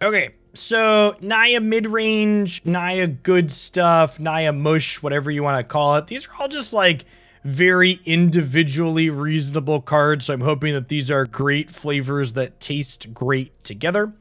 Okay, so Naya Midrange, Naya Good Stuff, Naya Mush, whatever you want to call it. These are all just like very individually reasonable cards, so I'm hoping that these are great flavors that taste great together.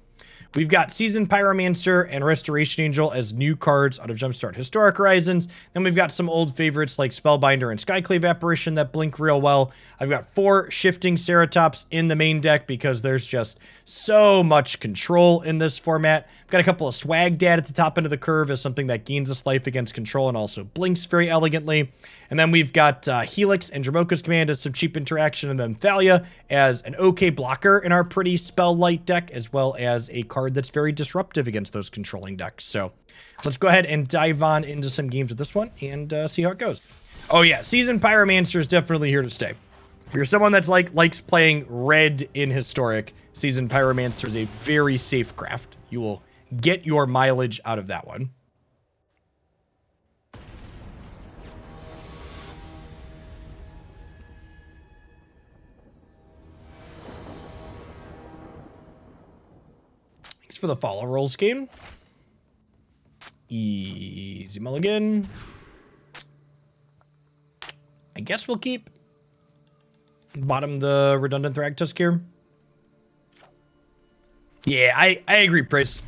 We've got Seasoned Pyromancer and Restoration Angel as new cards out of Jumpstart Historic Horizons. Then we've got some old favorites like Spellbinder and Skyclave Apparition that blink real well. I've got 4 Shifting Ceratops in the main deck because there's just so much control in this format. I've got a couple of Swag Dad at the top end of the curve as something that gains us life against control and also blinks very elegantly. And then we've got Helix and Dromoka's Command as some cheap interaction, and then Thalia as an okay blocker in our pretty spell light deck, as well as a card that's very disruptive against those controlling decks. So let's go ahead and dive on into some games with this one and see how it goes. Oh yeah, Seasoned Pyromancer is definitely here to stay. If you're someone that's likes playing red in Historic, Seasoned Pyromancer is a very safe craft. You will get your mileage out of that one. Thanks for the follow rolls game. Easy mulligan. I guess we'll keep bottom the redundant Thragtusk here. Yeah, I agree, Price.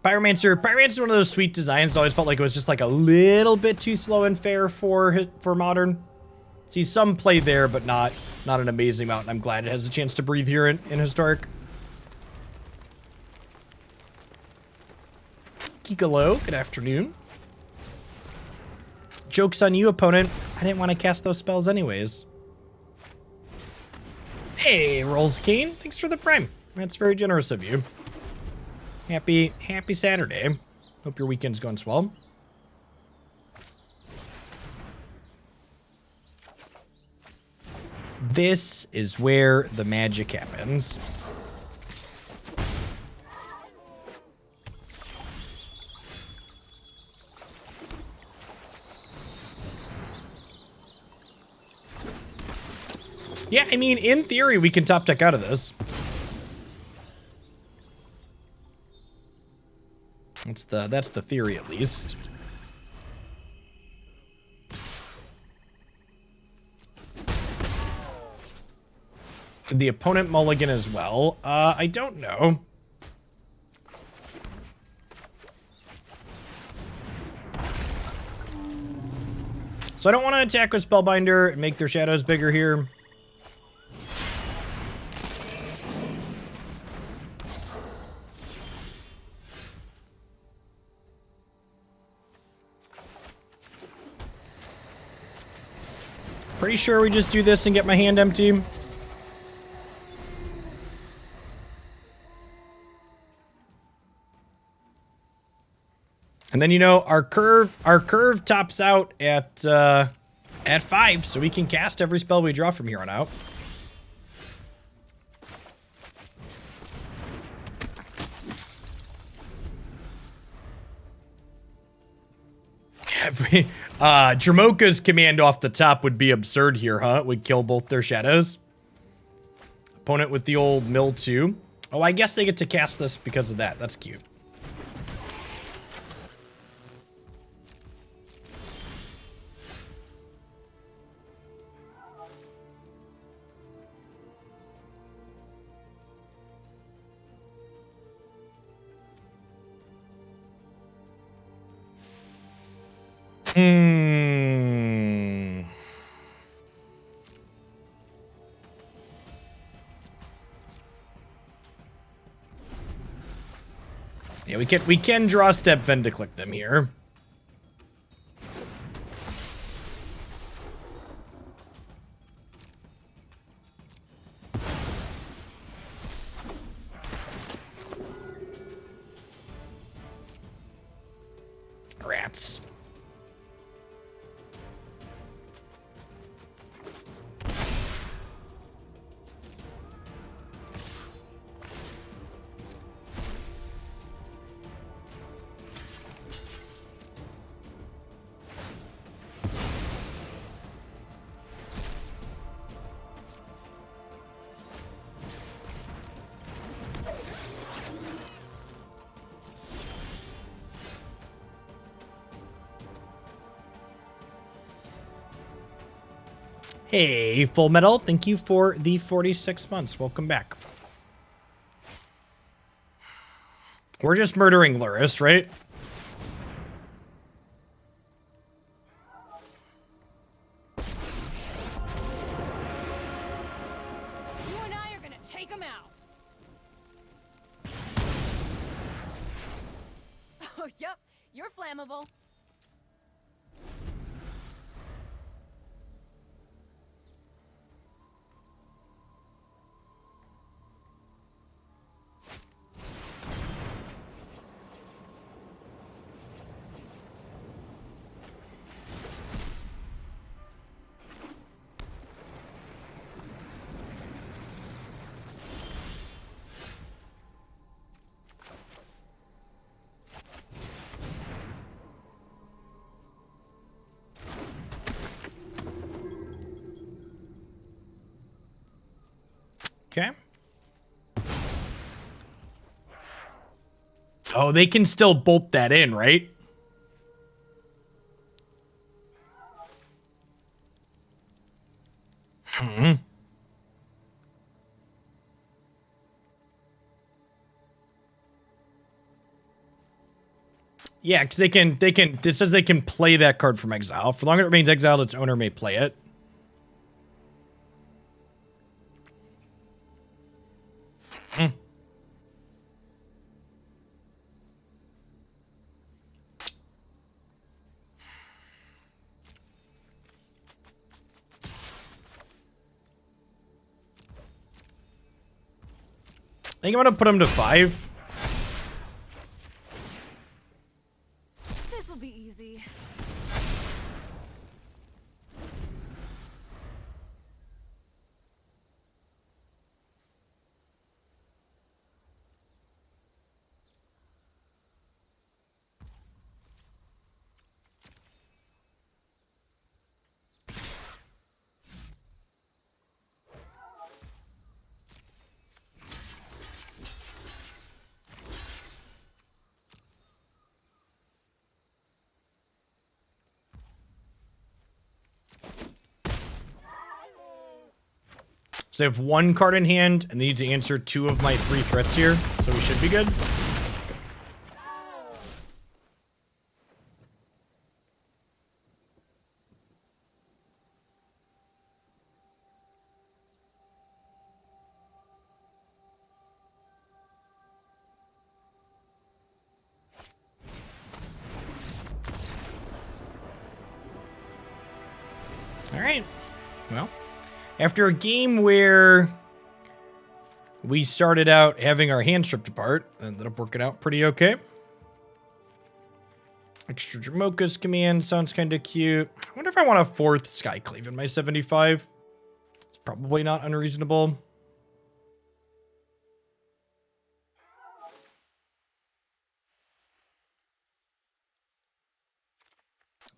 Pyromancer is one of those sweet designs. I always felt like it was just like a little bit too slow and fair for Modern. See some play there, but not an amazing amount. I'm glad it has a chance to breathe here in Historic. Kikalo, good afternoon. Joke's on you, opponent. I didn't want to cast those spells anyways. Hey, Rolls Kane. Thanks for the prime. That's very generous of you. Happy Saturday. Hope your weekend's going swell. This is where the magic happens. Yeah, I mean, in theory, we can top deck out of this. That's the theory, at least. Did the opponent mulligan as well? I don't know. So I don't want to attack with Spellbinder and make their shadows bigger here. Pretty sure we just do this and get my hand empty. And then, you know, our curve tops out at 5, so we can cast every spell we draw from here on out. Dromoka's command off the top would be absurd here, huh? It would kill both their shadows. Opponent with the old mill too. Oh, I guess they get to cast this because of that. That's cute. Yeah, we can draw step Ven to click them here. Rats. Hey, Full Metal, thank you for the 46 months. Welcome back. We're just murdering Luris, right? You and I are gonna take him out. Oh, yep, you're flammable. Okay. Oh, they can still bolt that in, right? Yeah, because it says they can play that card from exile. For long as it remains exiled, its owner may play it. I think I'm gonna put him to 5. This'll be easy. So I have 1 card in hand, and they need to answer 2 of my 3 threats here, so we should be good. All right. Well, after a game where we started out having our hand stripped apart, ended up working out pretty okay. Extra Dromoka's command sounds kind of cute. I wonder if I want a 4th Skyclave in my 75. It's probably not unreasonable.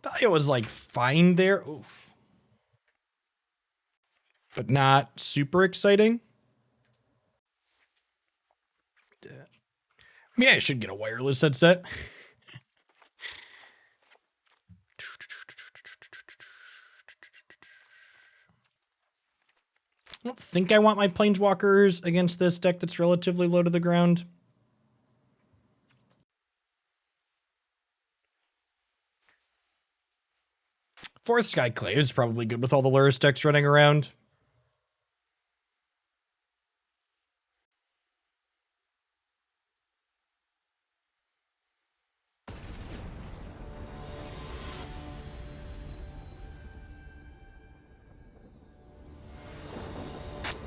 Thalia was like fine there. Oof. But not super exciting. Yeah, I should get a wireless headset. I don't think I want my planeswalkers against this deck that's relatively low to the ground. Fourth Skyclave is probably good with all the Luris decks running around.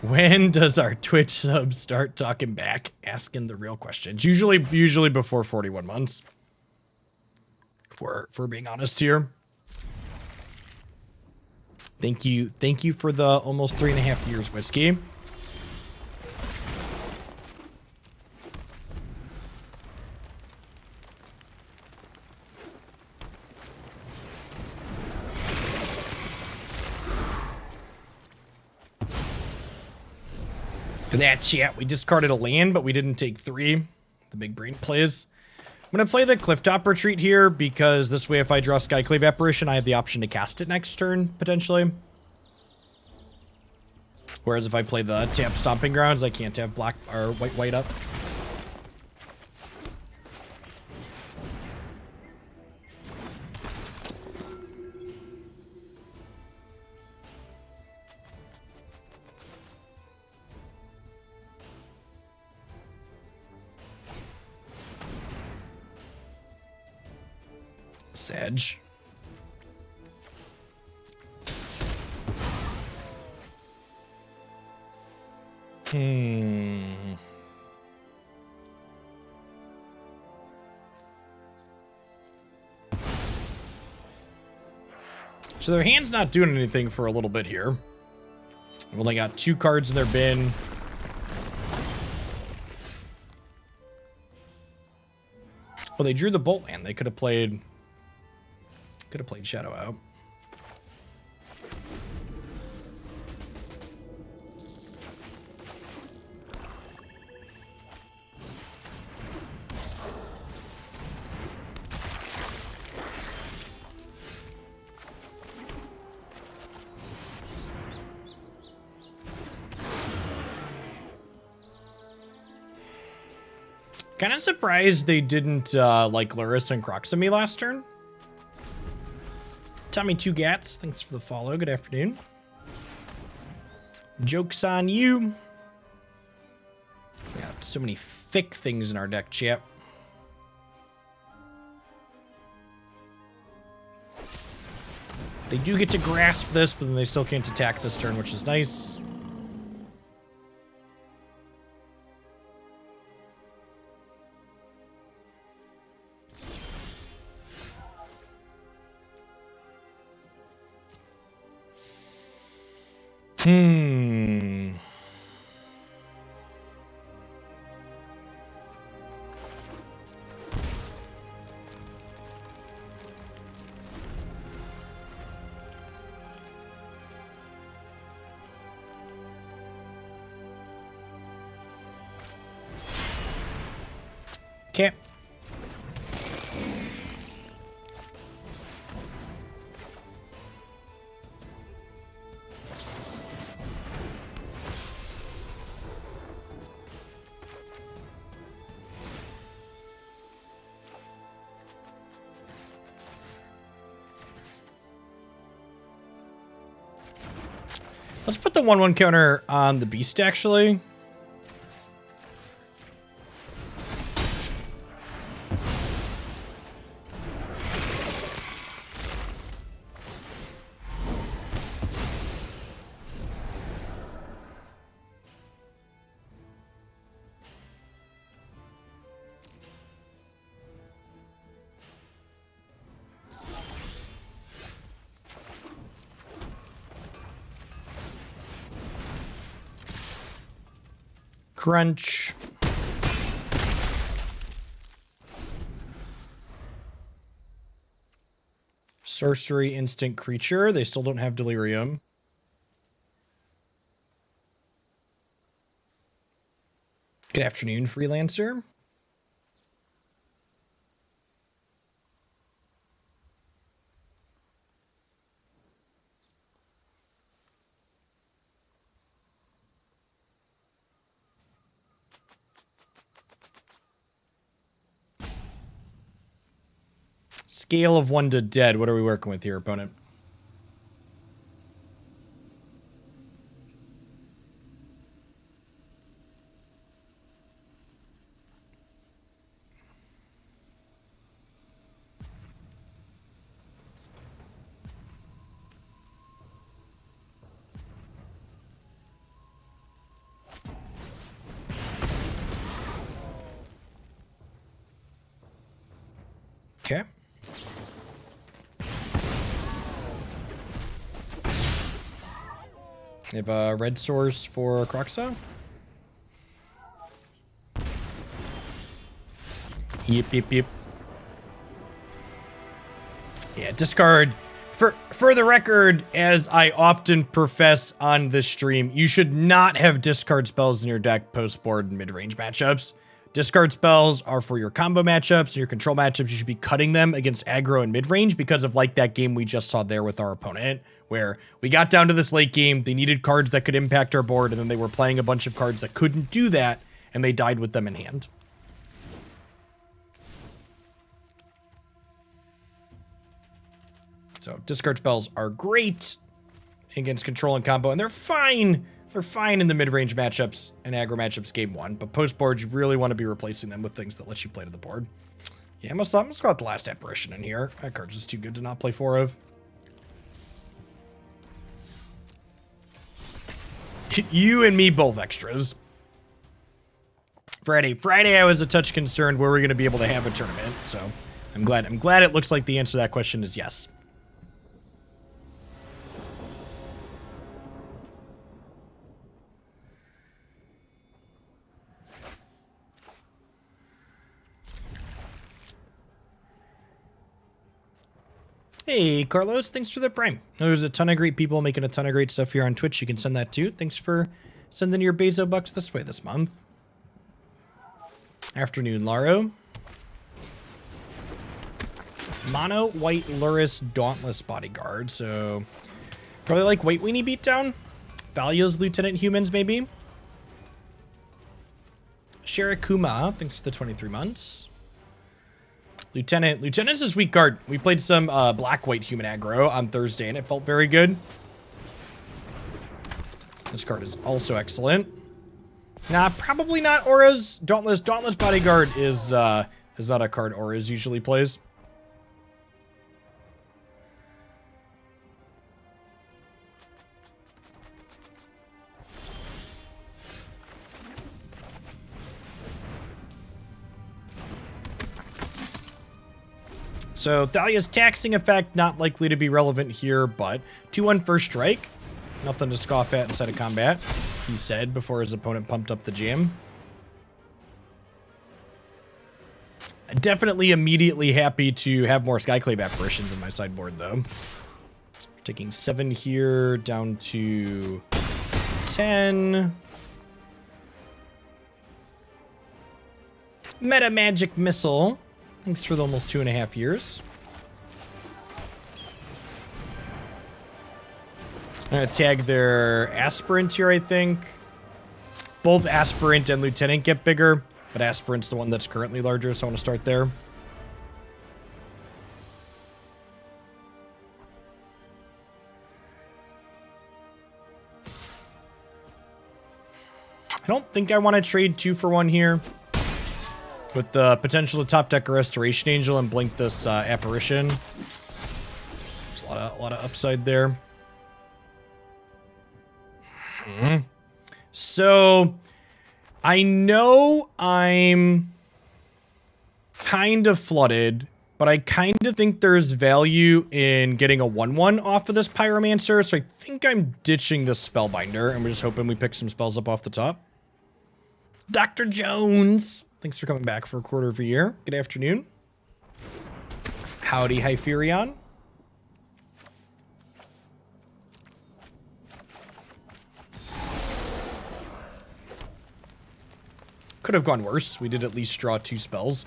When does our Twitch sub start talking back? Asking the real questions. Usually before 41 months. For being honest here. Thank you for the almost 3.5 years, Whiskey. In that chat, we discarded a land, but we didn't take 3. The big brain plays. I'm going to play the Clifftop Retreat here, because this way if I draw Skyclave Apparition, I have the option to cast it next turn, potentially. Whereas if I play the tap Stomping Grounds, I can't have black or white up. Sedge. So their hand's not doing anything for a little bit here. They've only got 2 cards in their bin. Well, they drew the Bolt Land. They could have played Shadow out. Kind of surprised they didn't like Luris and Croxamy last turn. Tommy 2 Gats, thanks for the follow. Good afternoon. Joke's on you. We got so many thick things in our deck, chat. They do get to grasp this, but then they still can't attack this turn, which is nice. Okay. Let's put the 1/1 counter on the beast, actually. Crunch. Sorcery instant creature. They still don't have Delirium. Good afternoon, Freelancer. Scale of 1 to dead. What are we working with here, opponent? Okay. They have a red source for Croxo. Yep, yep, yep. Yeah, discard. For the record, as I often profess on this stream, you should not have discard spells in your deck post-board and mid-range matchups. Discard spells are for your combo matchups and your control matchups. You should be cutting them against aggro and mid-range because of like that game we just saw there with our opponent, where we got down to this late game. They needed cards that could impact our board, and then they were playing a bunch of cards that couldn't do that, and they died with them in hand. So discard spells are great against control and combo, and they're fine. They're fine in the mid-range matchups and aggro matchups game one, but post-board, you really want to be replacing them with things that let you play to the board. Yeah, I'm gonna call it the last apparition in here. That card's just too good to not play 4 of. You and me both extras. Friday I was a touch concerned where we're going to be able to have a tournament, so I'm glad it looks like the answer to that question is yes. Hey, Carlos, thanks for the prime. There's a ton of great people making a ton of great stuff here on Twitch. You can send that too. Thanks for sending your Bezo bucks this way this month. Afternoon, Laro. Mono White Luris Dauntless Bodyguard. So, probably like White Weenie Beatdown. Thalia's Lieutenant Humans, maybe. Shirakuma, thanks for the 23 months. Lieutenant's a sweet card. We played some black-white human aggro on Thursday, and it felt very good. This card is also excellent. Nah, probably not Aura's Dauntless. Dauntless Bodyguard is not a card Aura's usually plays. So Thalia's taxing effect, not likely to be relevant here, but 2-1 first strike. Nothing to scoff at inside of combat, he said before his opponent pumped up the jam. Definitely immediately happy to have more Skyclave Apparitions in my sideboard, though. Taking 7 here, down to 10. Meta Magic Missile. Thanks for the almost 2.5 years. I'm going to tag their Aspirant here, I think. Both Aspirant and Lieutenant get bigger, but Aspirant's the one that's currently larger, so I want to start there. I don't think I want to trade 2 for 1 here. With the potential to top deck a Restoration Angel and blink this Apparition. There's a lot of upside there. So, I know I'm kind of flooded, but I kind of think there's value in getting a 1/1 off of this Pyromancer, so I think I'm ditching this Spellbinder, and we're just hoping we pick some spells up off the top. Dr. Jones! Thanks for coming back for a quarter of a year. Good afternoon. Howdy, Hyperion. Could have gone worse. We did at least draw 2 spells.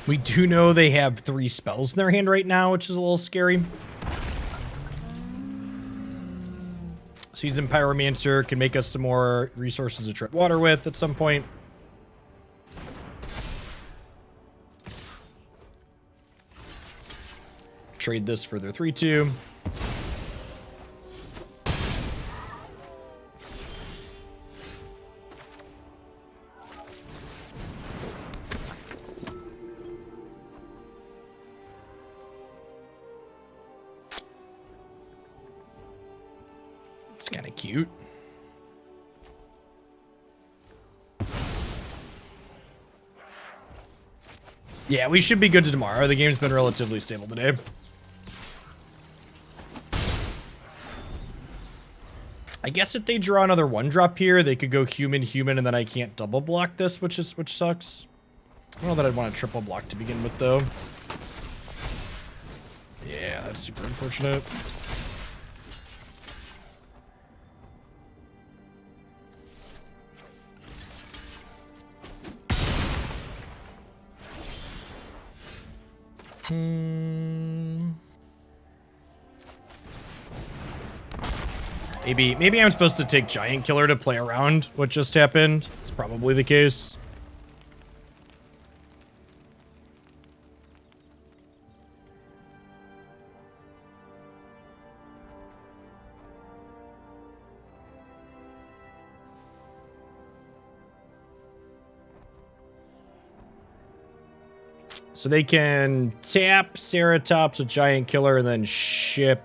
We do know they have 3 spells in their hand right now, which is a little scary. Seasoned Pyromancer can make us some more resources to tread water with at some point. Trade this for their 3/2. It's kind of cute. Yeah, we should be good to tomorrow. The game's been relatively stable today. I guess if they draw another 1-drop here, they could go human, and then I can't double block this, which sucks. I don't know that I'd want a triple block to begin with, though. Yeah, that's super unfortunate. Maybe I'm supposed to take Giant Killer to play around what just happened. It's probably the case. So they can tap Ceratops with Giant Killer and then ship.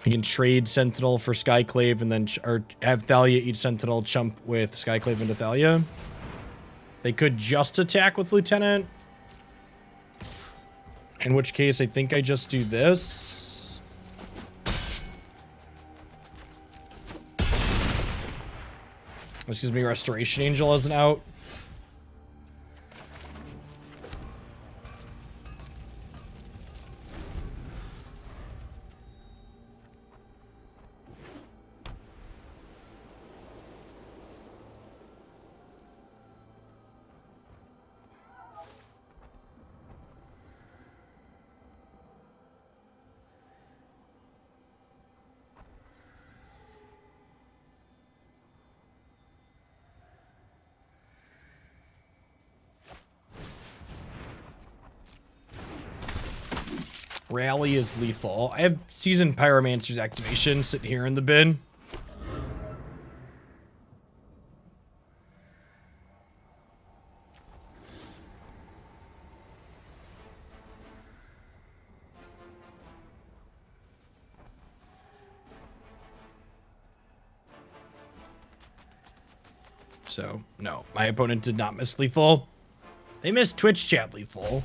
We can trade Sentinel for Skyclave and then or have Thalia each Sentinel chump with Skyclave into Thalia. They could just attack with Lieutenant. In which case, I think I just do this. This gives me Restoration Angel as an out. Rally is lethal. I have Seasoned Pyromancer's activation sitting here in the bin. So, no, my opponent did not miss lethal. They missed Twitch chat lethal.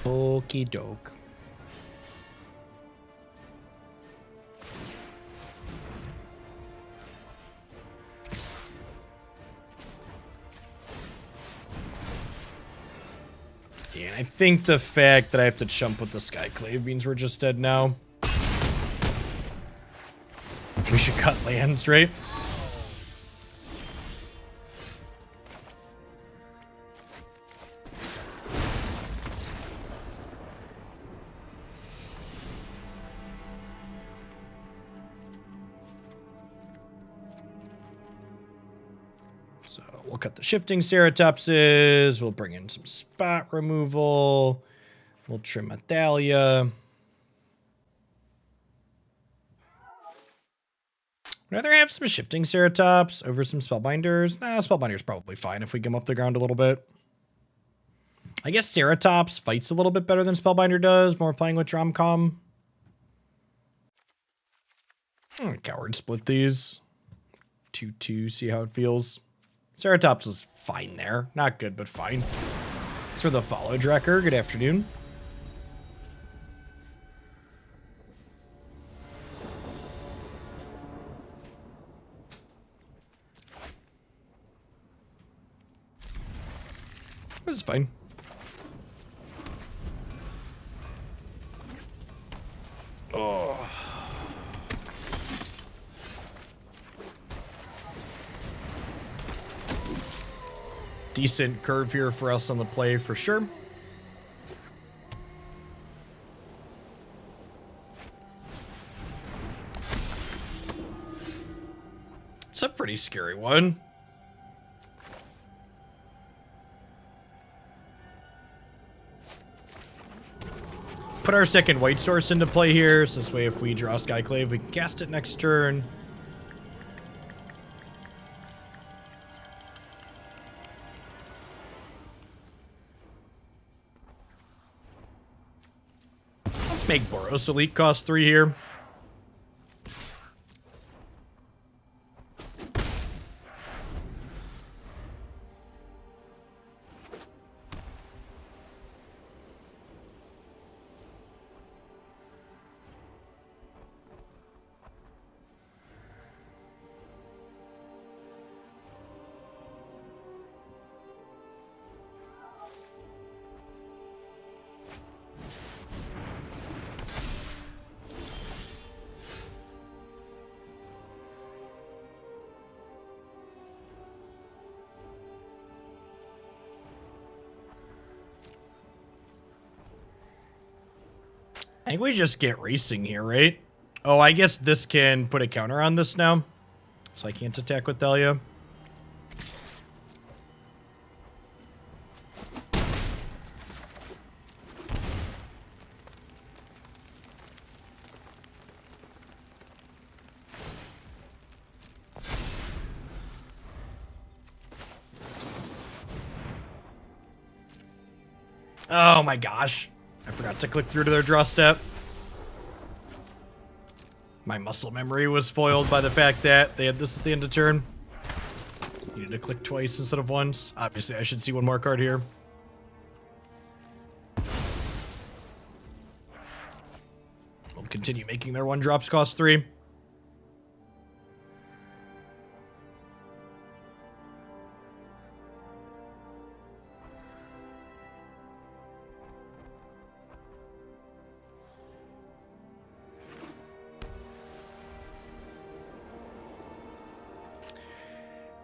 Okie doke. Yeah, and I think the fact that I have to chump with the Skyclave means we're just dead now. We should cut lands, right? So we'll cut the Shifting Ceratopses. We'll bring in some spot removal. We'll trim a Thalia. I'd rather have some Shifting Ceratops over some Spellbinders. Nah, Spellbinder's probably fine if we get them up the ground a little bit. I guess Ceratops fights a little bit better than Spellbinder does. More playing with Dromcom. Coward split these. 2-2, see how it feels. Ceratops was fine there. Not good, but fine. Thanks for the follow, Drecker. Good afternoon. This is fine. Oh. decent curve here for us on the play for sure. It's a pretty scary one. Put our second white source into play here, so this way if we draw Skyclave, we can cast it next turn. Let's make Boros Elite cost 3 here. I think we just get racing here, right? Oh, I guess this can put a counter on this now. So I can't attack with Thalia. Oh my gosh. I forgot to click through to their draw step. My muscle memory was foiled by the fact that they had this at the end of turn. Needed to click twice instead of once. Obviously, I should see one more card here. We'll continue making their 1-drops cost 3.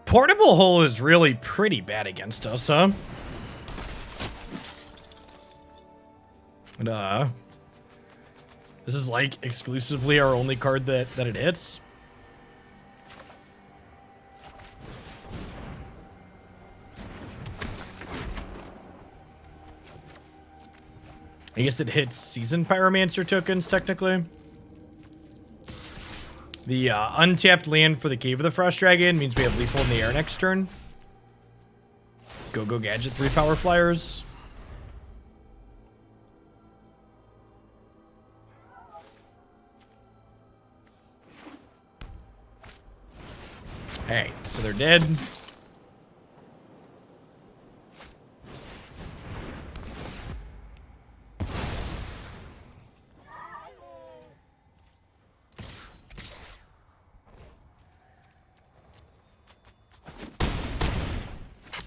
Portable Hole is really pretty bad against us, huh? And, this is like exclusively our only card that it hits. I guess it hits Seasoned Pyromancer tokens, technically. The untapped land for the Cave of the Frost Dragon means we have lethal in the air next turn. Go Gadget 3 power flyers. Alright, so they're dead.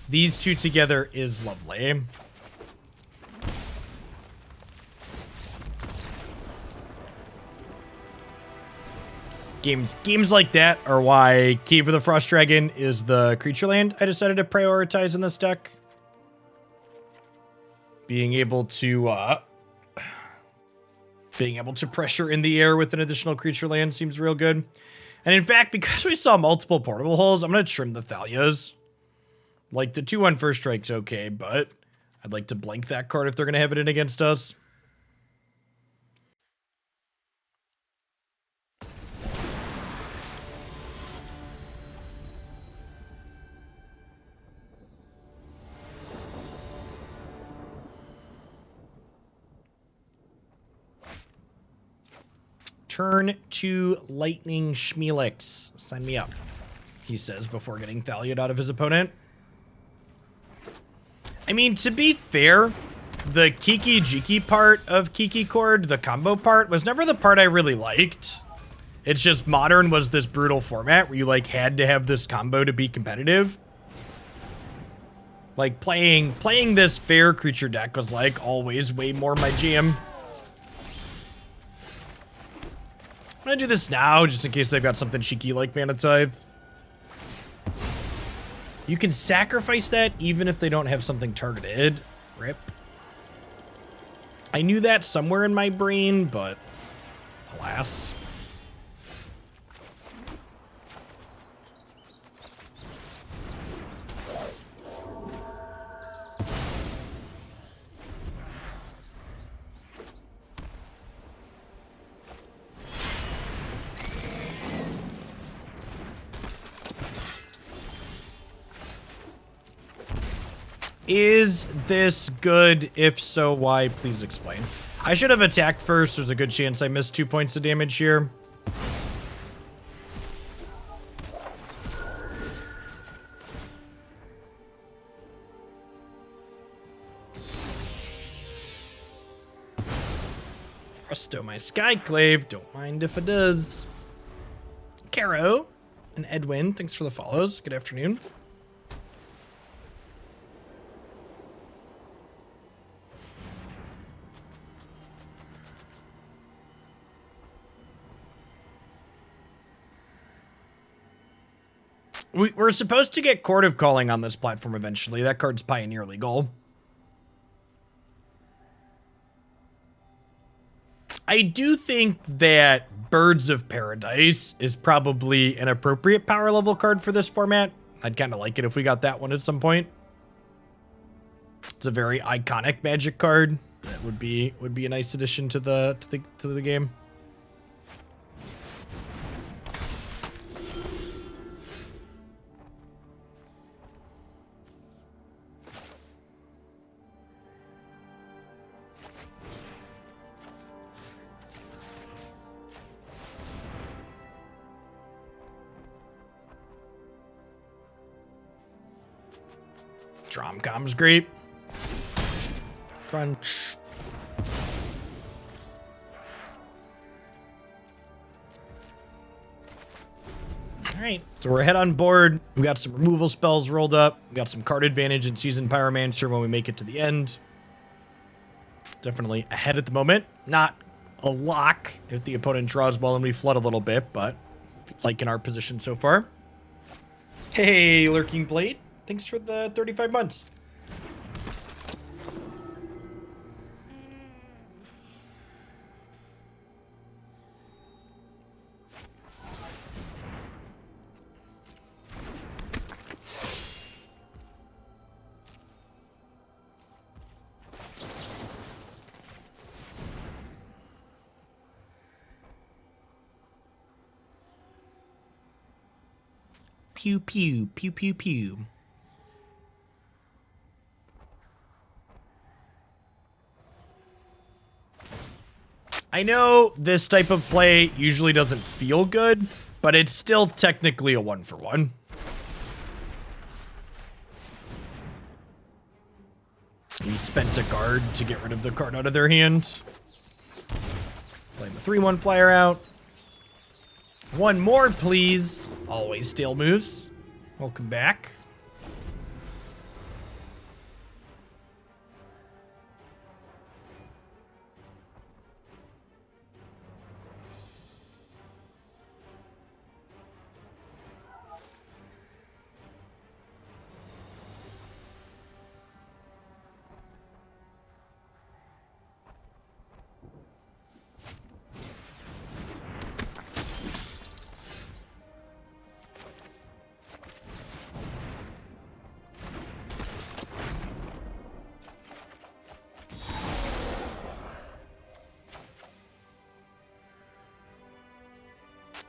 These two together is lovely. Games like that are why Cave of the Frost Dragon is the creature land I decided to prioritize in this deck. Being able to pressure in the air with an additional creature land seems real good. And in fact, because we saw multiple portable holes, I'm going to trim the Thalias. Like, the 2-1 first strike's okay, but I'd like to blank that card if they're going to have it in against us. Turn to Lightning Helix. Sign me up, he says before getting Thalia out of his opponent. I mean, to be fair, the Kiki Jiki part of Kiki Chord, the combo part, was never the part I really liked. It's just Modern was this brutal format where you, like, had to have this combo to be competitive. Like, playing this fair creature deck was, like, always way more my jam. I'm gonna do this now, just in case they've got something cheeky like Mana Tithe. You can sacrifice that even if they don't have something targeted. Rip. I knew that somewhere in my brain, but alas. Is this good? If so, why? Please explain. I should have attacked first. There's a good chance I missed 2 points of damage here. Presto, my Skyclave. Don't mind if it does. Caro and Edwin, thanks for the follows. Good afternoon. We're supposed to get Court of Calling on this platform eventually. That card's Pioneer legal. I do think that Birds of Paradise is probably an appropriate power level card for this format. I'd kind of like it if we got that one at some point. It's a very iconic Magic card. That would be a nice addition to the game. Dromcom's great. Crunch. All right, so we're ahead on board. We got some removal spells rolled up. We got some card advantage in Seasoned Pyromancer when we make it to the end. Definitely ahead at the moment. Not a lock if the opponent draws well and we flood a little bit, but liking our position so far. Hey, Lurking Blade. Thanks for the 35 months. Pew, pew, pew, pew, pew. I know this type of play usually doesn't feel good, but it's still technically a 1-for-1. He spent a card to get rid of the card out of their hand. Playing the 3/1 flyer out. One more, please. Always stale moves. Welcome back.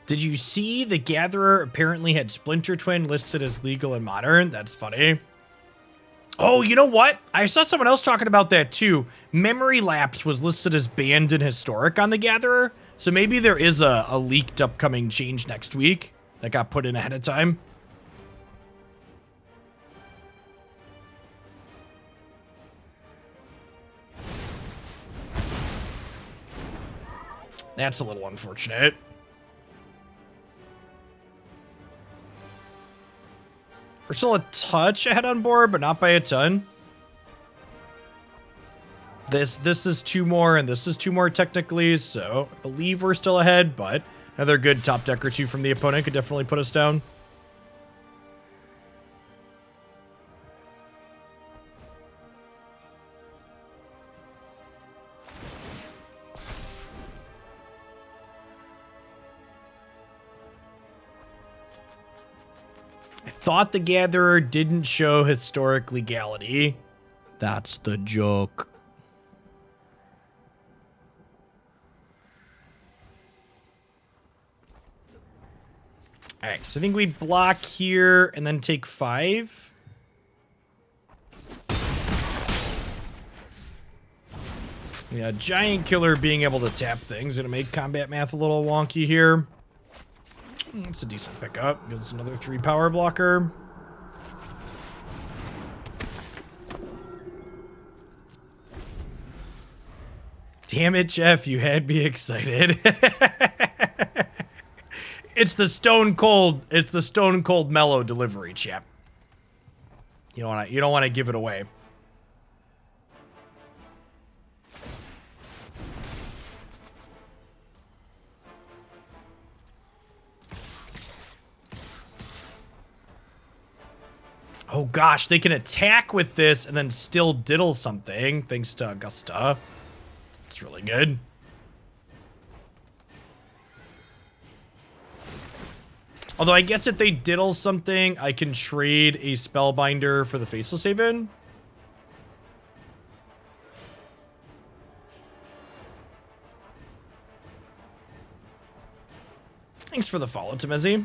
Did you see the Gatherer apparently had Splinter Twin listed as legal and modern? That's funny. Oh, you know what? I saw someone else talking about that too. Memory Lapse was listed as banned and historic on the Gatherer. So maybe there is a leaked upcoming change next week that got put in ahead of time. That's a little unfortunate. We're still a touch ahead on board, but not by a ton. This is 2 more, and this is 2 more technically, so I believe we're still ahead, but another good top deck or 2 from the opponent could definitely put us down. thought the Gatherer didn't show historic legality. That's the joke. All right, so I think we block here and then take 5. Yeah, Giant Killer being able to tap things gonna make combat math a little wonky here. It's a decent pickup. Gives us another 3 power blocker. Damn it, Jeff, you had me excited. It's the stone cold mellow delivery, chap. You don't wanna give it away. Oh gosh, they can attack with this and then still diddle something, thanks to Augusta. It's really good. Although I guess if they diddle something, I can trade a Spellbinder for the Faceless Haven. Thanks for the follow, Temezi.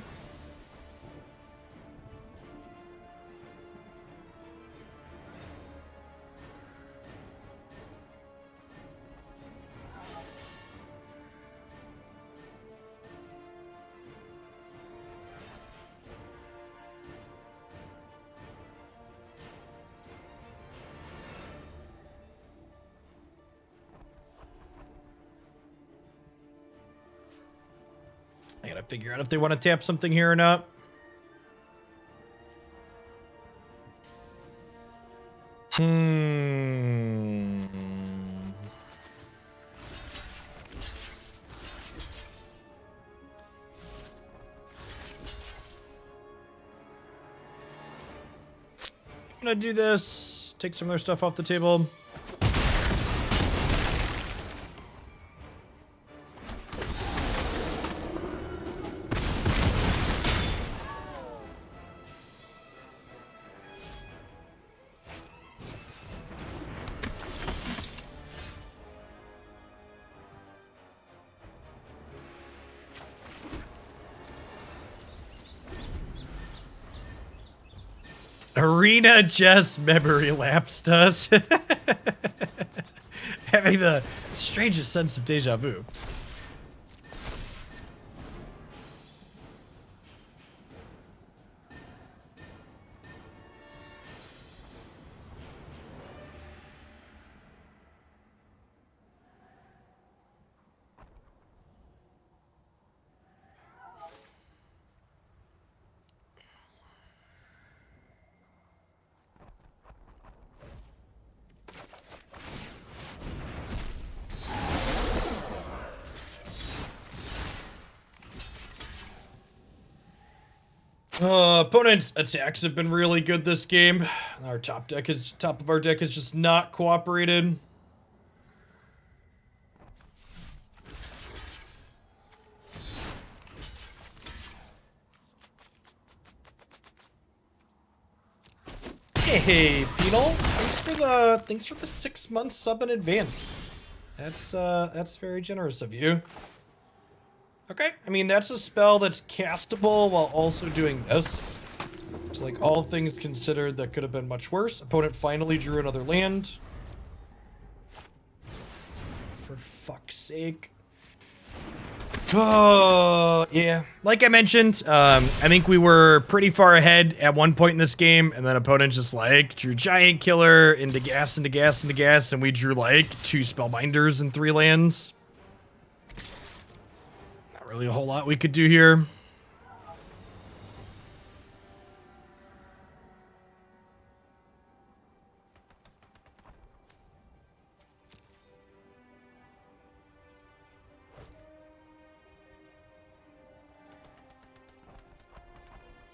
I gotta figure out if they want to tap something here or not. I'm gonna do this. Take some of their stuff off the table. Arena just memory lapsed us. Having the strangest sense of deja vu. Opponent's attacks have been really good this game. Our top of our deck is just not cooperated. Hey, Penal. Thanks for the 6 months sub in advance. That's very generous of you. Okay, I mean, that's a spell that's castable while also doing this. It's like, all things considered, that could have been much worse. Opponent finally drew another land. For fuck's sake. Oh, yeah. Like I mentioned, I think we were pretty far ahead at one point in this game, and then opponent just, like, drew Giant Killer into gas, into gas, into gas, and we drew, like, 2 Spellbinders and 3 lands. Really a whole lot we could do here.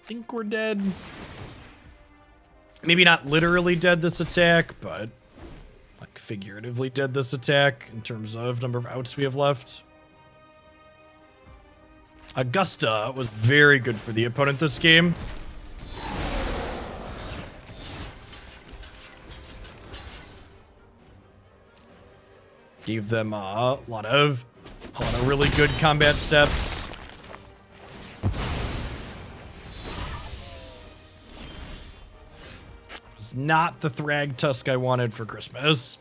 Think we're dead. Maybe not literally dead this attack, but like figuratively dead this attack in terms of number of outs we have left. Augusta was very good for the opponent this game. Gave them a lot of really good combat steps. It's not the Thragtusk I wanted for Christmas.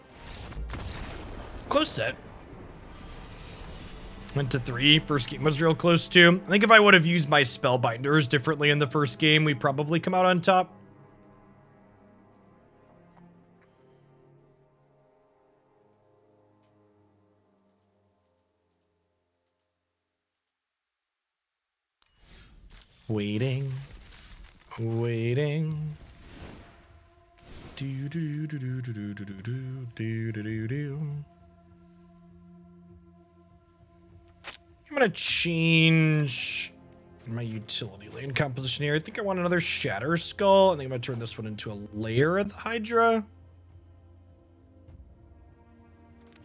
Close set. Went to 3. First game was real close too. I think if I would have used my Spellbinders differently in the first game, we'd probably come out on top. Waiting. Do do do do do do do do do do do. I'm gonna change my utility lane composition here. I think I want another Shatterskull. I think I'm gonna turn this one into a layer of the Hydra.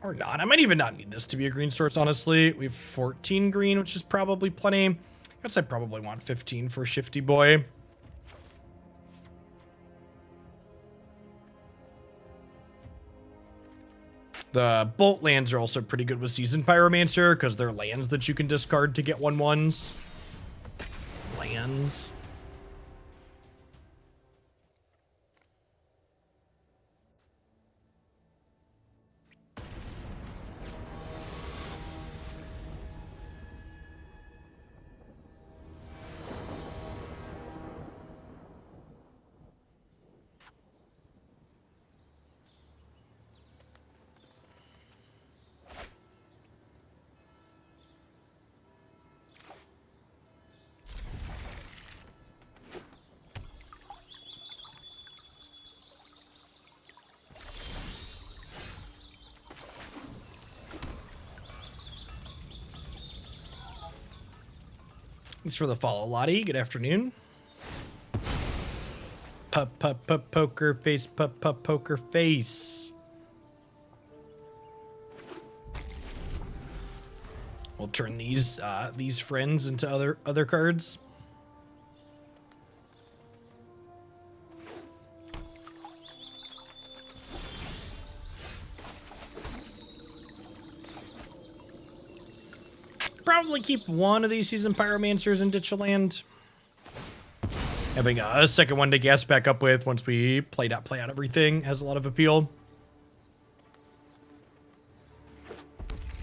Or not. I might even not need this to be a green source, honestly. We have 14 green, which is probably plenty. I guess I probably want 15 for Shifty Boy. The Bolt lands are also pretty good with Seasoned Pyromancer because they're lands that you can discard to get 1/1s. Lands. Thanks for the follow, Lottie. Good afternoon. Poker face, poker face. We'll turn these friends into other cards. Probably keep one of these Seasoned Pyromancers in ditch a land. Having a second one to gas back up with once we play out everything has a lot of appeal.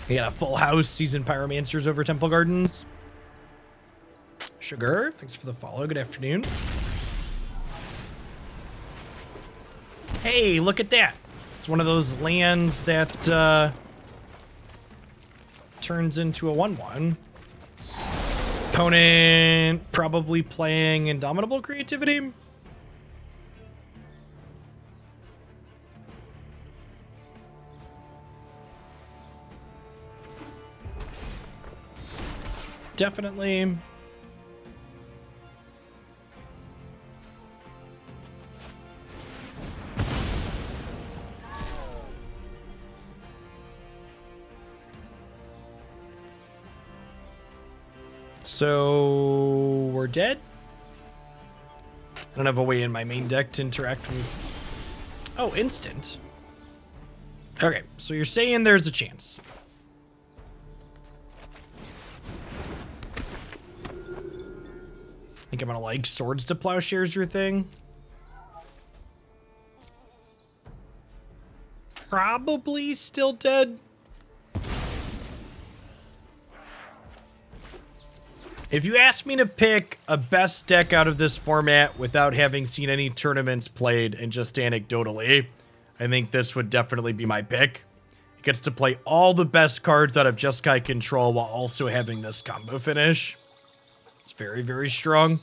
We got a full house Seasoned Pyromancers over Temple Gardens. Sugar, thanks for the follow. Good afternoon. Hey, look at that. It's one of those lands that turns into a 1/1. Opponent probably playing Indomitable Creativity. Definitely. So we're dead. I don't have a way in my main deck to interact with. Oh, instant. Okay, so you're saying there's a chance. Think I'm gonna like Swords to Plowshares your thing. Probably still dead. If you ask me to pick a best deck out of this format without having seen any tournaments played and just anecdotally, I think this would definitely be my pick. It gets to play all the best cards out of Jeskai control while also having this combo finish. It's very, very strong.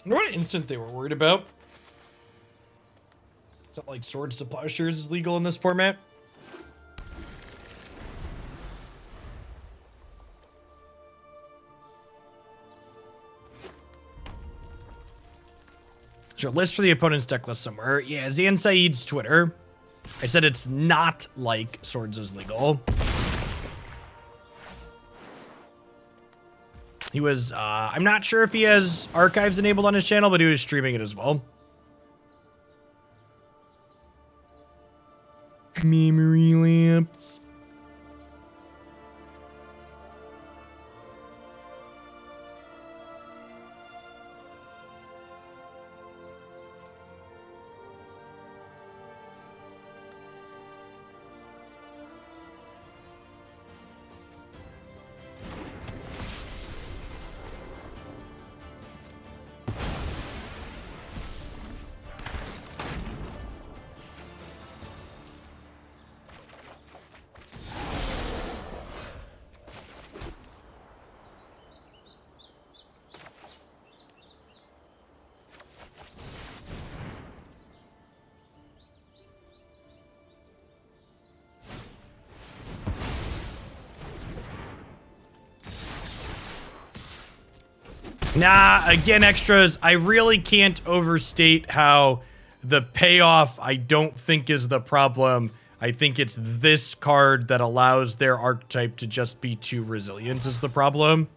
I wonder what instant they were worried about. It's not like Swords to Plowshares is legal in this format. Is there a list for the opponent's deck list somewhere? Yeah, Zan Saeed's Twitter. I said it's not like Swords is legal. He was, I'm not sure if he has archives enabled on his channel, but he was streaming it as well. Memory lamps. Nah, again, extras, I really can't overstate how the payoff I don't think is the problem. I think it's this card that allows their archetype to just be too resilient is the problem.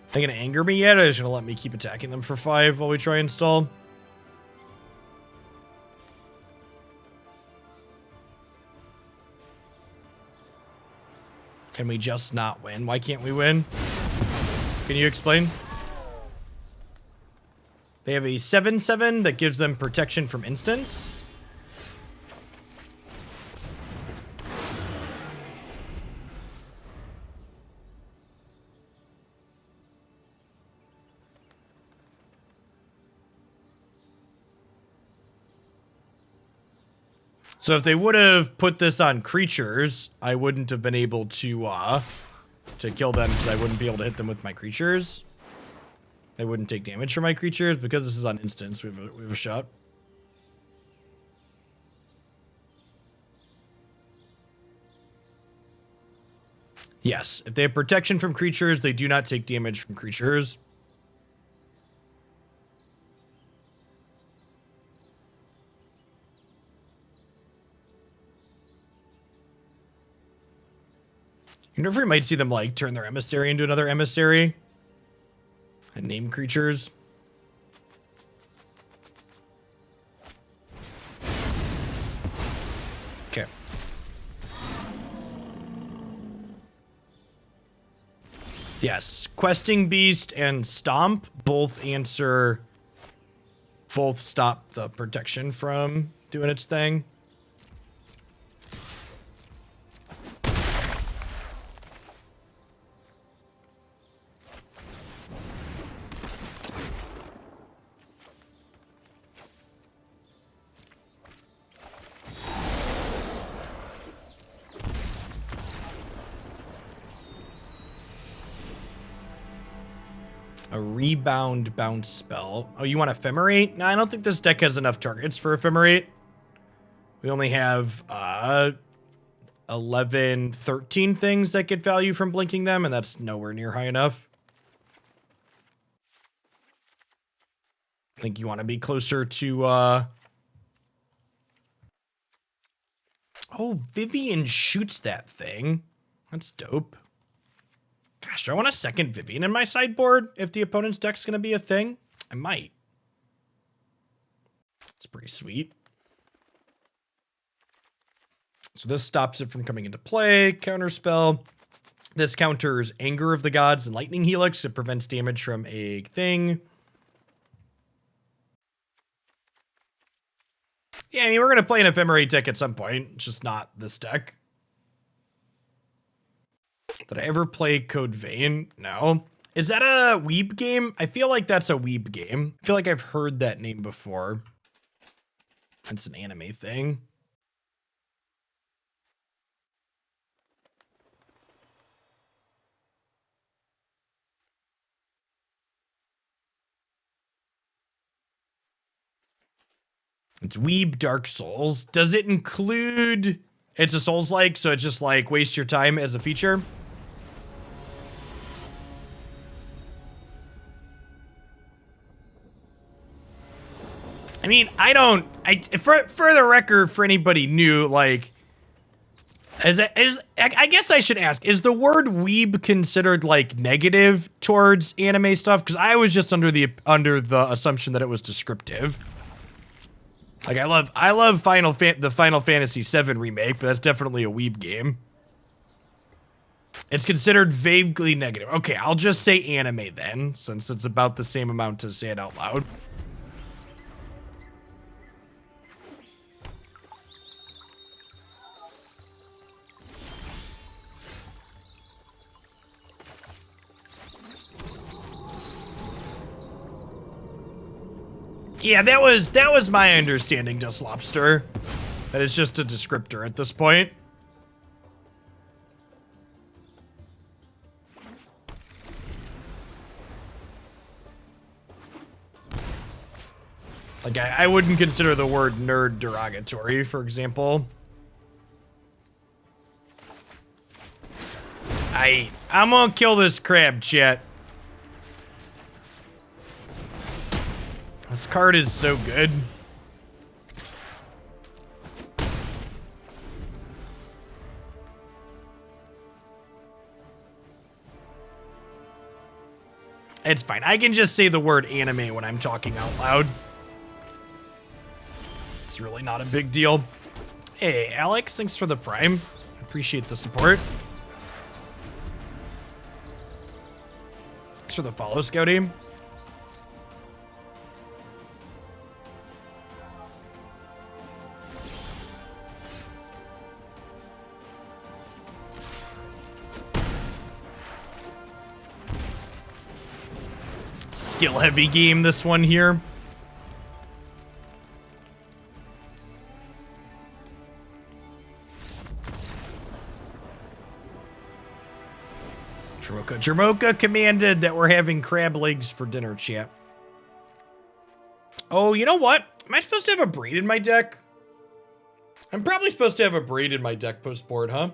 Are they gonna anger me yet, or are they just gonna let me keep attacking them for 5 while we try and stall? Can we just not win? Why can't we win? Can you explain? They have a 7/7 that gives them protection from instants. So if they would have put this on creatures, I wouldn't have been able to kill them because I wouldn't be able to hit them with my creatures. They wouldn't take damage from my creatures because this is on instants. We have a shot. Yes, if they have protection from creatures, they do not take damage from creatures. You never might see them like turn their emissary into another emissary and name creatures. Okay. Yes, Questing Beast and Stomp both stop the protection from doing its thing. A rebound bounce spell. Oh, you want Ephemerate? No, I don't think this deck has enough targets for Ephemerate. We only have 11, 13 things that get value from blinking them, and that's nowhere near high enough. I think you want to be closer to... Oh, Vivien shoots that thing. That's dope. Gosh, do I want a second Vivien in my sideboard if the opponent's deck's going to be a thing? I might. It's pretty sweet. So this stops it from coming into play. Counterspell. This counters Anger of the Gods and Lightning Helix. It prevents damage from a thing. Yeah, I mean, we're going to play an Ephemerate deck at some point. It's just not this deck. Did I ever play Code Vein? No. Is that a Weeb game? I feel like that's a Weeb game. I feel like I've heard that name before. That's an anime thing. It's Weeb Dark Souls. Does it include... It's a Souls-like, so it's just like waste your time as a feature? I mean, for the record, for anybody new, like, I guess I should ask, is the word weeb considered like negative towards anime stuff? Because I was just under the assumption that it was descriptive. Like, I love the Final Fantasy VII remake, but that's definitely a weeb game. It's considered vaguely negative. Okay, I'll just say anime then, since it's about the same amount to say it out loud. Yeah, that was my understanding, Dust Lobster. That it's just a descriptor at this point. Like, I wouldn't consider the word nerd derogatory, for example. I'm gonna kill this crab, chat. This card is so good. It's fine. I can just say the word anime when I'm talking out loud. It's really not a big deal. Hey, Alex, thanks for the Prime. Appreciate the support. Thanks for the follow, Scouty. Skill heavy game, this one here. Dromoka commanded that we're having crab legs for dinner, chat. Oh, you know what? Am I supposed to have a braid in my deck? I'm probably supposed to have a braid in my deck post board, huh?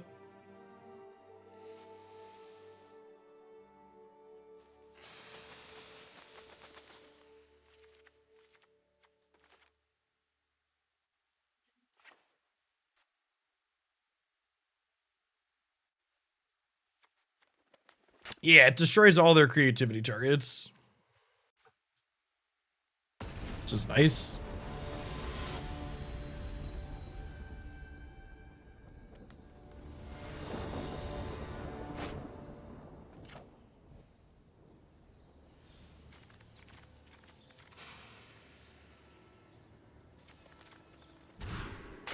Yeah, it destroys all their creativity targets. Which is nice.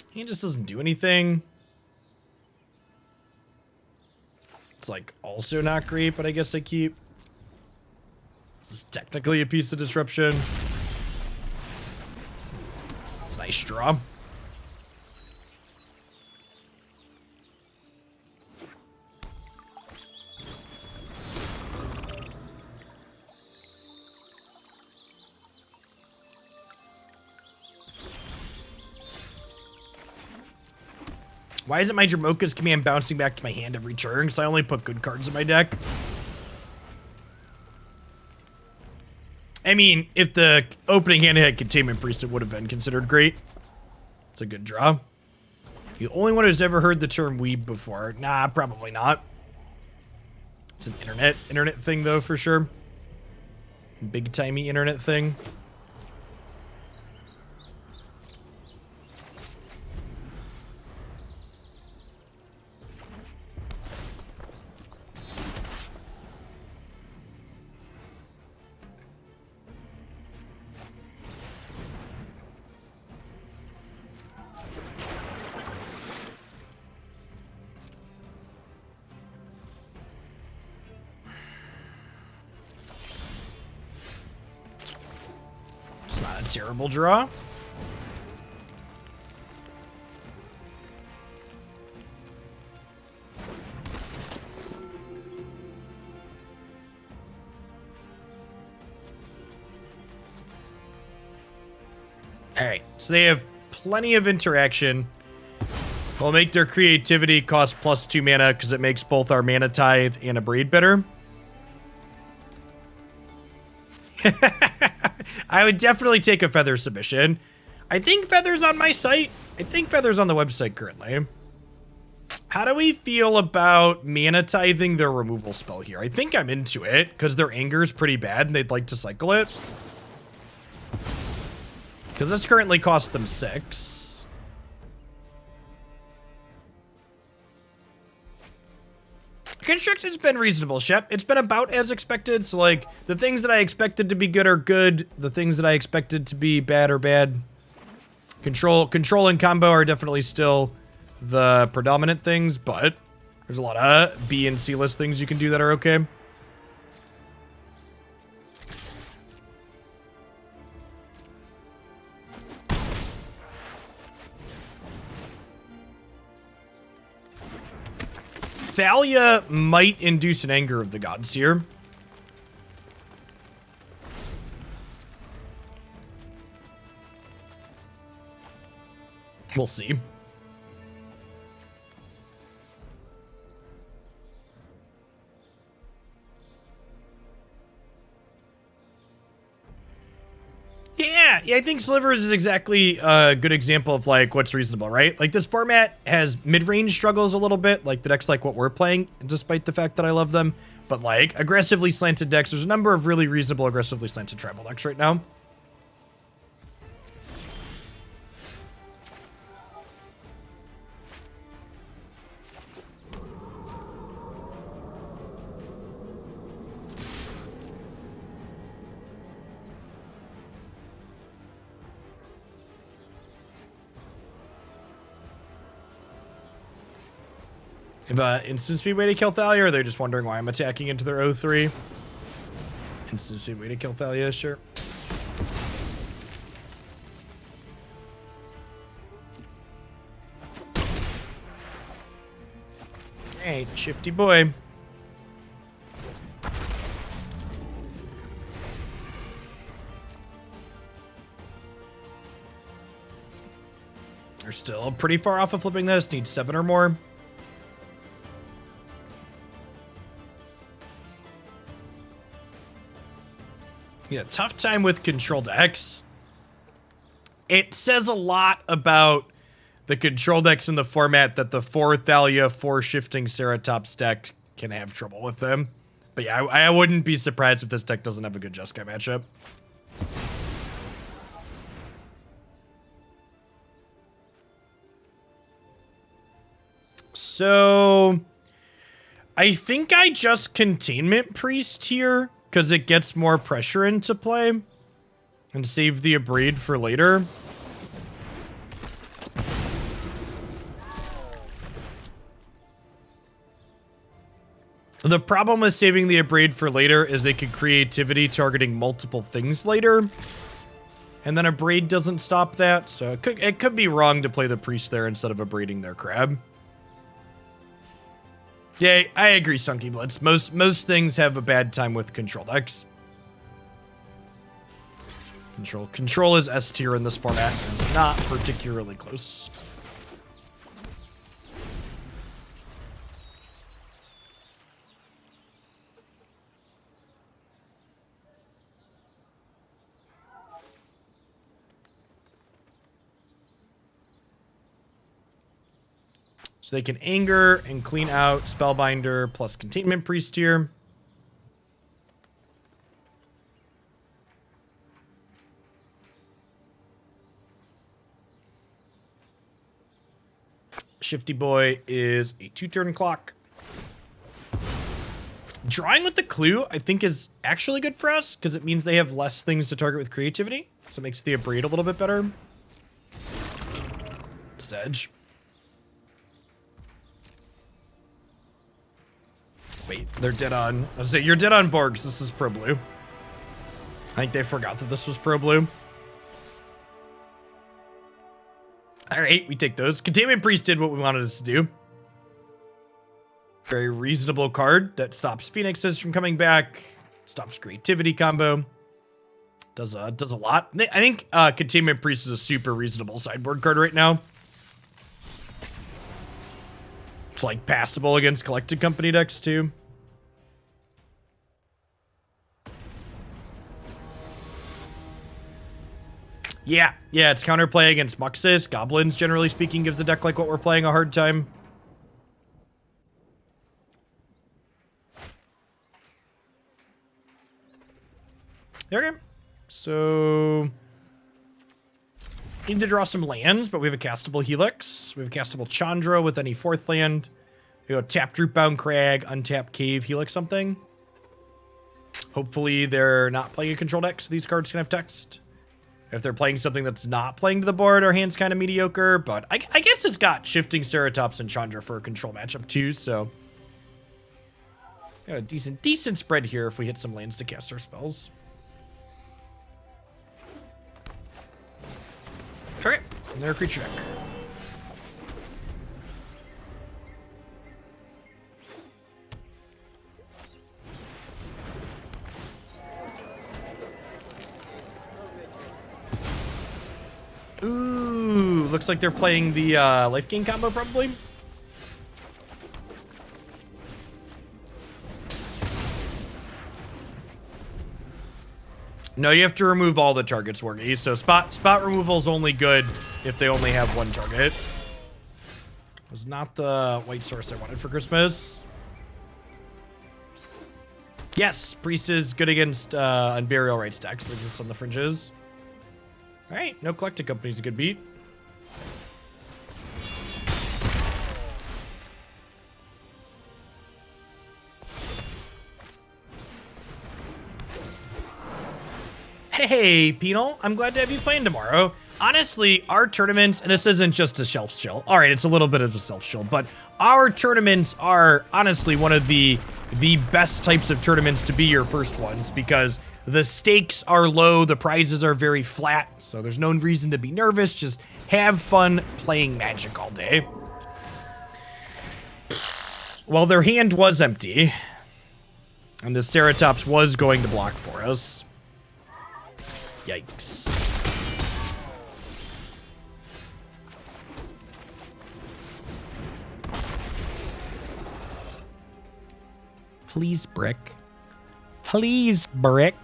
He just doesn't do anything. It's like also not great, but I guess I keep. This is technically a piece of disruption. It's a nice draw. Why isn't my Dromoka's command bouncing back to my hand every turn? Because I only put good cards in my deck. I mean, if the opening hand had Containment Priest, it would have been considered great. It's a good draw. The only one who's ever heard the term weeb before. Nah, probably not. It's an internet thing, though, for sure. Big-timey internet thing. a terrible draw. Alright, so they have plenty of interaction. We'll make their creativity cost +2 mana because it makes both our Mana Tithe and Abrade better. I would definitely take a Feather submission. I think Feather's on my site. I think Feather's on the website currently. How do we feel about Mana Tithing their removal spell here? I think I'm into it because their anger is pretty bad and they'd like to cycle it. Because this currently costs them 6. Construction's been reasonable, Shep. It's been about as expected. So, like, the things that I expected to be good are good. The things that I expected to be bad are bad. Control and combo are definitely still the predominant things, but there's a lot of B and C list things you can do that are okay. Thalia might induce an anger of the gods here. We'll see. Yeah, I think Slivers is exactly a good example of, like, what's reasonable, right? Like, this format has mid-range struggles a little bit, like the decks like what we're playing, despite the fact that I love them. But, like, aggressively slanted decks, there's a number of really reasonable aggressively slanted tribal decks right now. If instant speed way to kill Thalia, or are they just wondering why I'm attacking into their 0-3? Instant speed way to kill Thalia, sure. Hey, shifty boy. They're still pretty far off of flipping this. Need 7 or more. Yeah, tough time with control decks. It says a lot about the control decks in the format that the 4 Thalia, 4 Shifting Ceratops deck can have trouble with them. But yeah, I wouldn't be surprised if this deck doesn't have a good Jeskai matchup. So I think I just Containment Priest here, because it gets more pressure into play, and save the Abrade for later. The problem with saving the Abrade for later is they could creativity targeting multiple things later, and then Abrade doesn't stop that, so it could be wrong to play the Priest there instead of Abrading their Crab. Yeah, I agree, Stunky Blitz. Most things have a bad time with control decks. Control is S tier in this format. It's not particularly close. So they can anger and clean out Spellbinder plus Containment Priest here. Shifty Boy is a 2-turn clock. Drawing with the Clue, I think, is actually good for us because it means they have less things to target with creativity. So it makes the Abrade a little bit better. Sedge. Wait, they're dead on. I was saying, you're dead on Borgs. This is Pro Blue. I think they forgot that this was Pro Blue. All right, we take those. Containment Priest did what we wanted us to do. Very reasonable card that stops Phoenixes from coming back, stops creativity combo. Does a lot. I think Containment Priest is a super reasonable sideboard card right now. It's like passable against Collected Company decks too. Yeah, it's counterplay against Muxus. Goblins, generally speaking, gives the deck like what we're playing a hard time. Okay, so need to draw some lands, but we have a castable Helix. We have a castable Chandra with any 4th land. We go tap Rootbound Crag, untap Cave, Helix something. Hopefully they're not playing a control deck, so these cards can have text. If they're playing something that's not playing to the board, our hand's kind of mediocre, but I guess it's got Shifting Ceratops and Chandra for a control matchup too, so got a decent spread here if we hit some lands to cast our spells. Okay, and they're a creature deck. Ooh, looks like they're playing the life gain combo probably. No, you have to remove all the targets, Wargy. So spot removal is only good if they only have one target. Was not the white source I wanted for Christmas. Yes, Priest is good against Unburial Rites decks that exist on the fringes. All right, no Collected Company is a good beat. Hey, Penal, I'm glad to have you playing tomorrow. Honestly, our tournaments, and this isn't just a shelf shill. All right, it's a little bit of a self shill, but our tournaments are honestly one of the best types of tournaments to be your first ones because the stakes are low, the prizes are very flat, so there's no reason to be nervous. Just have fun playing Magic all day. Well, their hand was empty, and the Ceratops was going to block for us. Yikes. Please, brick. Please, brick.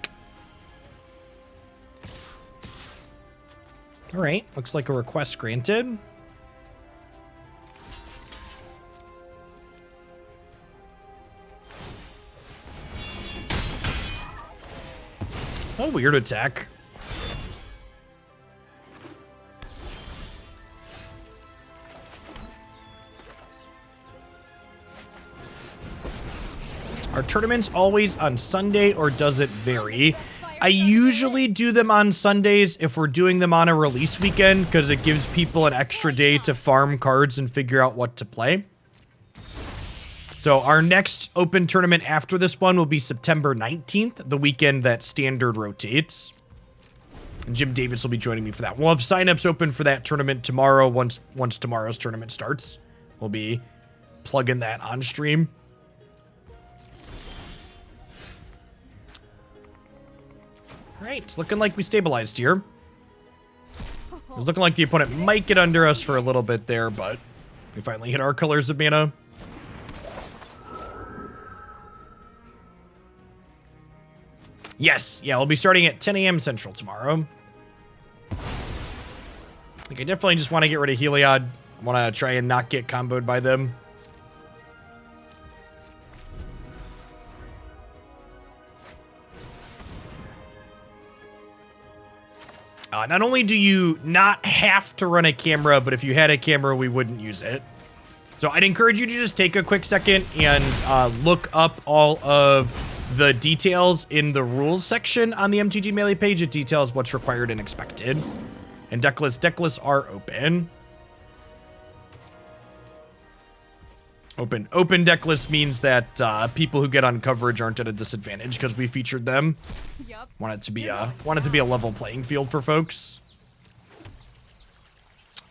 All right, looks like a request granted. Oh, weird attack. Are tournaments always on Sunday or does it vary? I usually do them on Sundays if we're doing them on a release weekend because it gives people an extra day to farm cards and figure out what to play. So our next open tournament after this one will be September 19th, the weekend that Standard rotates. And Jim Davis will be joining me for that. We'll have signups open for that tournament tomorrow once tomorrow's tournament starts. We'll be plugging that on stream. All right, it's looking like we stabilized here. It's looking like the opponent might get under us for a little bit there, but we finally hit our colors of mana. Yes, yeah, we'll be starting at 10 a.m. Central tomorrow. I definitely just want to get rid of Heliod. I want to try and not get comboed by them. Not only do you not have to run a camera, but if you had a camera, we wouldn't use it. So I'd encourage you to just take a quick second and look up all of the details in the rules section on the MTG Melee page. It details what's required and expected. And deck lists are open. Open deck list means that people who get on coverage aren't at a disadvantage because we featured them. Yep. Want it to be a level playing field for folks.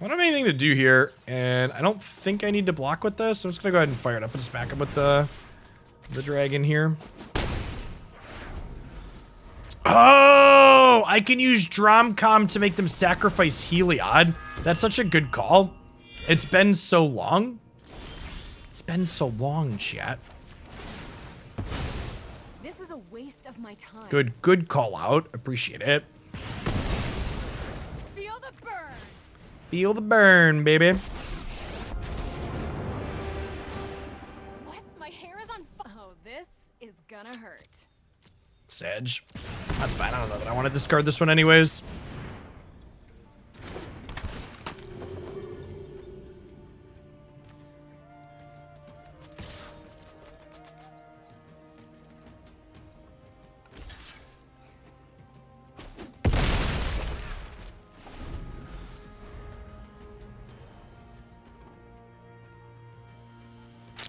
I don't have anything to do here, and I don't think I need to block with this. I'm just gonna go ahead and fire it up and smack him with the dragon here. Oh, I can use Dromcom to make them sacrifice Heliod. That's such a good call. It's been so long. It's been so long, chat. This was a waste of my time. Good call out. Appreciate it. Feel the burn. Feel the burn, baby. What? My hair is on fire. Oh, this is gonna hurt. Sedge. That's fine. I don't know that I want to discard this one anyways.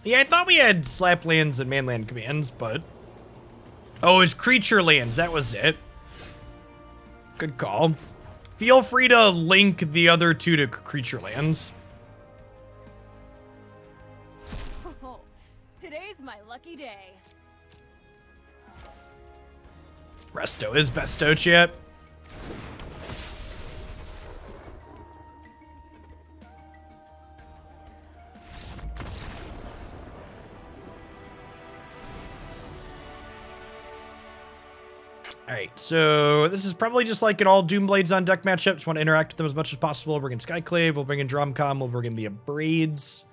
Yeah, I thought we had slap lands and manland commands, but... Oh, it's creature lands. That was it. Good call. Feel free to link the other two to creature lands. Oh, today's my lucky day. Resto is besto, chat. Alright, so this is probably just like in all Doomblades on deck matchups. Want to interact with them as much as possible. We'll bring in Skyclave, we'll bring in Dromcom, we'll bring in the Abrades.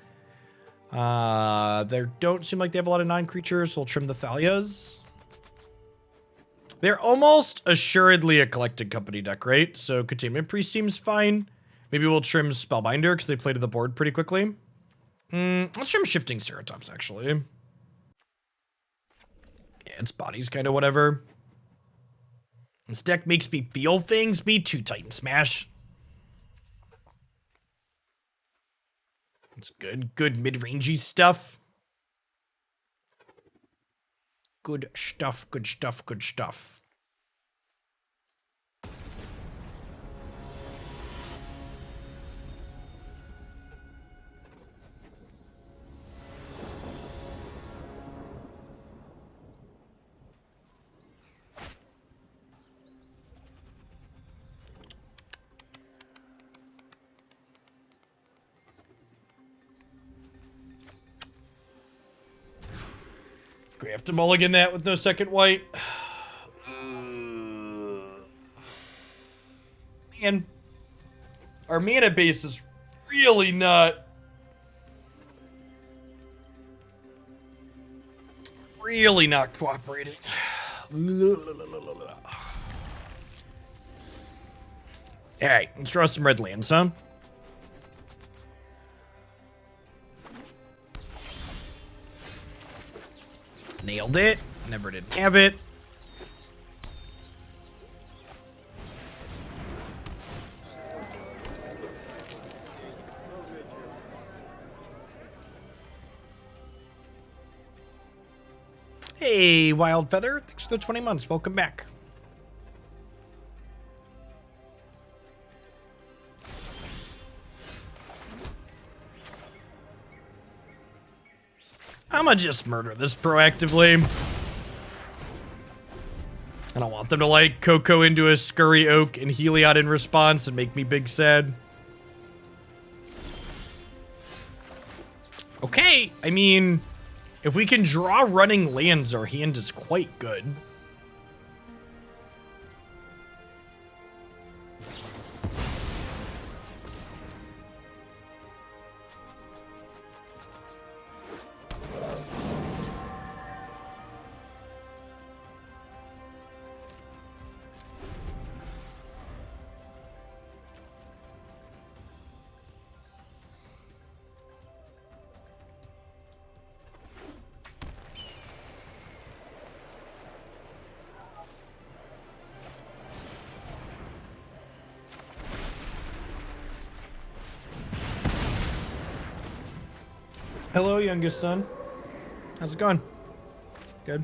There don't seem like they have a lot of non-creatures, so we'll trim the Thalias. They're almost assuredly a Collected Company deck, right? So Containment Priest seems fine. Maybe we'll trim Spellbinder because they play to the board pretty quickly. Let's trim Shifting Ceratops, actually. Yeah, its body's kind of whatever. This deck makes me feel things. Me too, Titan Smash. It's good. Good mid-rangey stuff. Good stuff, good stuff, good stuff. We have to mulligan that with no second white. Man, our mana base is really not cooperating. Alright, let's draw some red lands, huh? Nailed it. Never did have it. Hey, Wild Feather. Thanks for the 20 months. Welcome back. I'ma just murder this proactively. I don't want them to like Coco into a Scurry Oak and Heliod in response and make me big sad. Okay, I mean, if we can draw running lands, our hand is quite good. Hello, youngest son. How's it going? Good.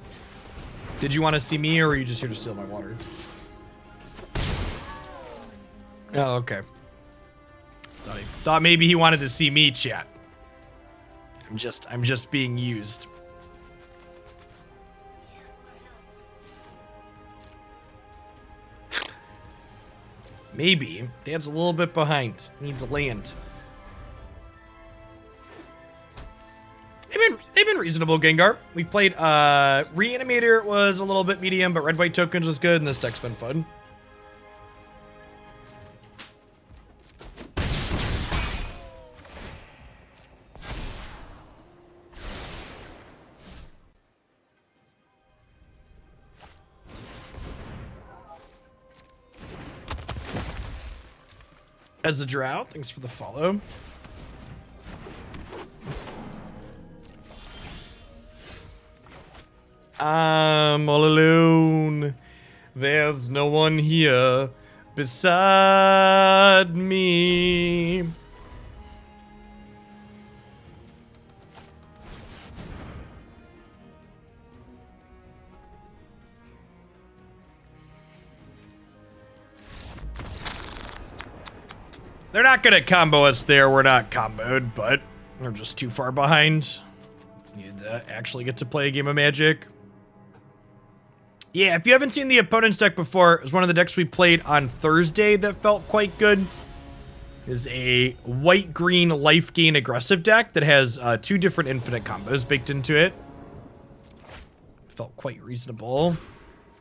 Did you want to see me, or are you just here to steal my water? Oh, okay. Thought maybe he wanted to see me, chat. I'm just being used. Maybe. Dad's a little bit behind. Needs to land. They've been reasonable, Gengar. We played Reanimator was a little bit medium, but Red White Tokens was good, and this deck's been fun. As a Drow, thanks for the follow. I'm all alone. There's no one here beside me. They're not gonna combo us there. We're not comboed, but we're just too far behind. Need to actually get to play a game of Magic. Yeah, if you haven't seen the opponent's deck before, it was one of the decks we played on Thursday that felt quite good. Is a white-green life gain aggressive deck that has 2 different infinite combos baked into it. Felt quite reasonable.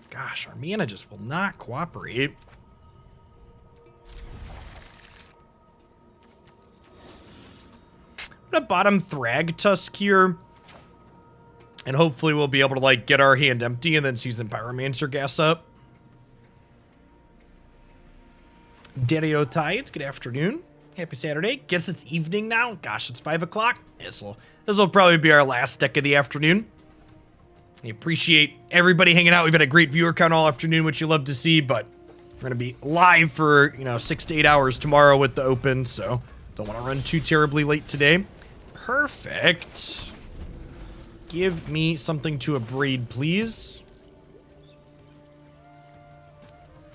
Gosh, our mana just will not cooperate. I'm gonna bottom Thragtusk here. And hopefully we'll be able to, like, get our hand empty and then Seasoned Pyromancer gas up. Daddy-O Tide, good afternoon. Happy Saturday. Guess it's evening now. Gosh, it's 5 o'clock. This will probably be our last deck of the afternoon. I appreciate everybody hanging out. We've had a great viewer count all afternoon, which you love to see, but we're going to be live for, 6 to 8 hours tomorrow with the open, so don't want to run too terribly late today. Perfect. Give me something to Abrade, please.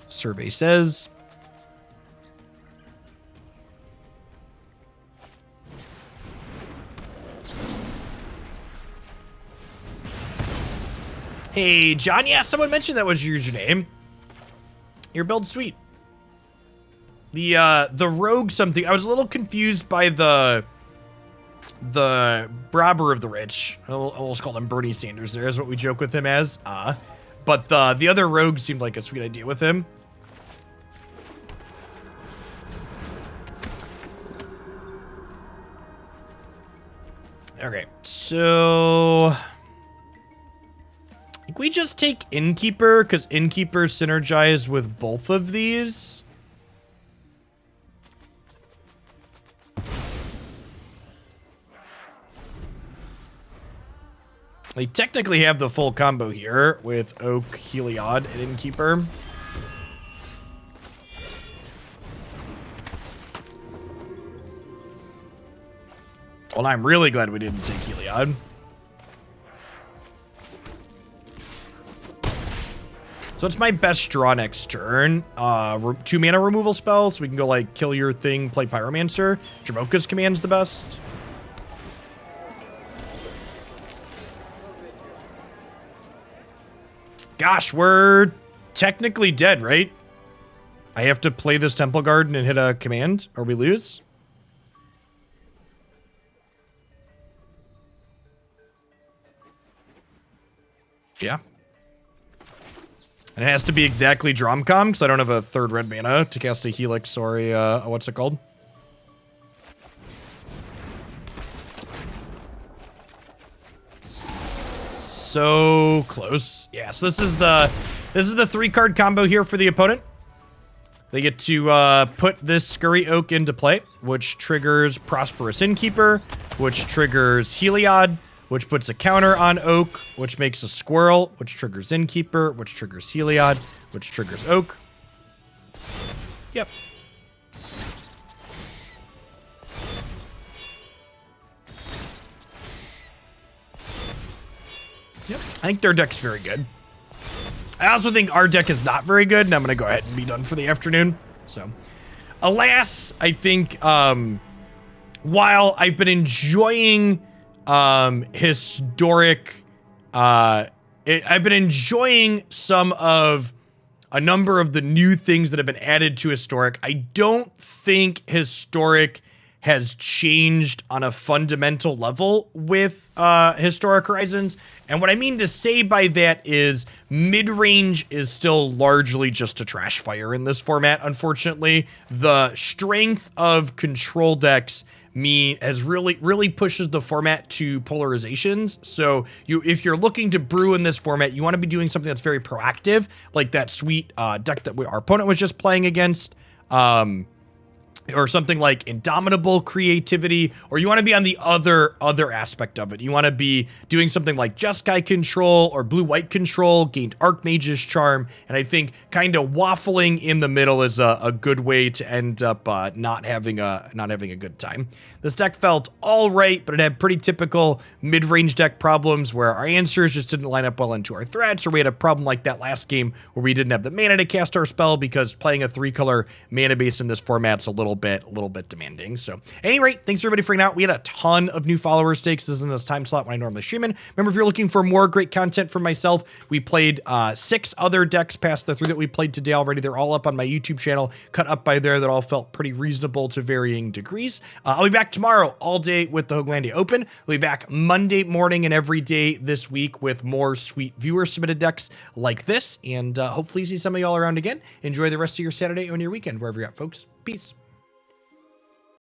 Survey says. Hey, John. Yeah, someone mentioned that was your username. Your build's sweet. The rogue something. I was a little confused by the robber of the rich. I almost called him Bernie Sanders there, is what we joke with him as. But the other rogue seemed like a sweet idea with him. Okay, so I think we just take Innkeeper, because Innkeeper synergize with both of these. They technically have the full combo here with Oak, Heliod, and Innkeeper. Well, I'm really glad we didn't take Heliod. So it's my best draw next turn. 2 mana removal spells, so we can go like kill your thing, play Pyromancer. Dromoka's command's the best. Gosh, we're technically dead, right? I have to play this Temple Garden and hit a command, or we lose? Yeah. And it has to be exactly Dromcom, because I don't have a 3rd red mana to cast a Helix or a, what's it called? So close. Yeah, so this is the 3-card combo here for the opponent. They get to put this Scurry Oak into play, which triggers Prosperous Innkeeper, which triggers Heliod, which puts a counter on Oak, which makes a Squirrel, which triggers Innkeeper, which triggers Heliod, which triggers Oak. Yep. Yep. I think their deck's very good. I also think our deck is not very good, and I'm going to go ahead and be done for the afternoon. So, alas, I think while I've been enjoying historic, I've been enjoying a number of the new things that have been added to historic. I don't think historic has changed on a fundamental level with Historic Horizons. And what I mean to say by that is mid-range is still largely just a trash fire in this format, unfortunately. The strength of control decks has really pushes the format to polarizations. So if you're looking to brew in this format, you want to be doing something that's very proactive, like that sweet deck that our opponent was just playing against. Or something like Indomitable Creativity, or you want to be on the other aspect of it. You want to be doing something like Jeskai Control or Blue-White Control, gained Archmage's Charm, and I think kind of waffling in the middle is a good way to end up not having a good time. This deck felt all right, but it had pretty typical mid-range deck problems where our answers just didn't line up well into our threats, or we had a problem like that last game where we didn't have the mana to cast our spell because playing a 3-color mana base in this format's a little bit demanding. So at any rate, thanks everybody for hanging out. We had a ton of new follower stakes. This isn't this time slot when I normally stream in. Remember, if you're looking for more great content from myself, we played 6 other decks past the 3 that we played today already. They're all up on my YouTube channel, cut up by there, that all felt pretty reasonable to varying degrees. I'll be back tomorrow all day with the Hoaglandia Open. I'll be back Monday morning and every day this week with more sweet viewer submitted decks like this, and hopefully see some of y'all around again. Enjoy the rest of your Saturday and your weekend, wherever you're at, folks. Peace.